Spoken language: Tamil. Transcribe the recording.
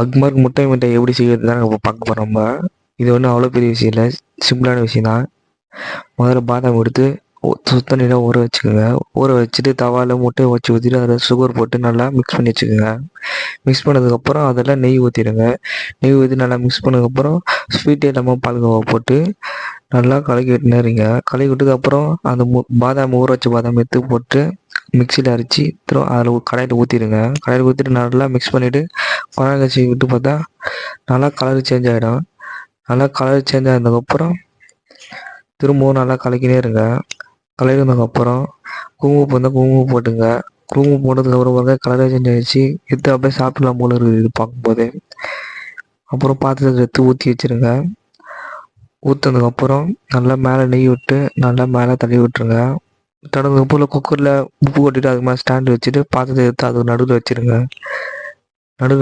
அக்மர் முட்டை மிட்டாய் எப்படி செய்கிறது தான் இப்போ பார்க்க போகிறோம் நம்ம. இது ஒன்றும் அவ்வளோ பெரிய விஷயம் இல்லை, சிம்பிளான விஷயம் தான். முதல்ல பாதாம் எடுத்து சுத்த நீராக ஊற வச்சுக்கோங்க. ஊற வச்சுட்டு தவாவில் முட்டையை வச்சு ஊற்றிட்டு அதில் சுகர் போட்டு நல்லா மிக்ஸ் பண்ணி வச்சுக்கோங்க. மிக்ஸ் பண்ணதுக்கப்புறம் அதில் நெய் ஊற்றிடுங்க. நெய் ஊற்றி நல்லா மிக்ஸ் பண்ணதுக்கப்புறம் ஸ்வீட்டே இல்லாமல் பால்கோவா போட்டு நல்லா கலக்கி விட்டுனே இருங்க. கலக்கி விட்டதுக்கப்புறம் அந்த பாதாம் ஊற வச்ச பாதாம் எடுத்து போட்டு மிக்சியில் அரைச்சி திரும்ப அதில் கடாயில் ஊற்றிடுங்க. கடாயில் ஊற்றிட்டு நல்லா மிக்ஸ் பண்ணிவிட்டு பழம் கச்சி விட்டு பார்த்தா நல்லா கலர் சேஞ்ச் ஆகிடும். நல்லா கலர் சேஞ்ச் ஆனதுக்கப்புறம் திரும்பவும் நல்லா கலக்கினே இருங்க. கலக்கினதுக்கப்புறம் குங்குமப்பூ இருந்தால் குங்குமம் போட்டுங்க. குங்குமம் போட்டதுக்கப்புறம் பாருங்க கலரே சேஞ்ச் ஆகிடுச்சு. எடுத்து அப்படியே சாப்பிடலாம் போல இருக்குது இது பார்க்கும்போது. அப்புறம் பாத்திரத்தை எடுத்து ஊற்றி வச்சுருங்க. ஊற்றுனதுக்கப்புறம் நல்லா மேலே நெய் விட்டு நல்லா மேலே தடவி விட்டுருங்க. தடவுனதுக்கப்புறம் குக்கரில் உப்பு கொட்டிட்டு அதுக்கு மேலே ஸ்டாண்டு வச்சுட்டு பாத்திரத்தை எடுத்து அதுக்கு நடுவில் வச்சுருங்க. நடுவில்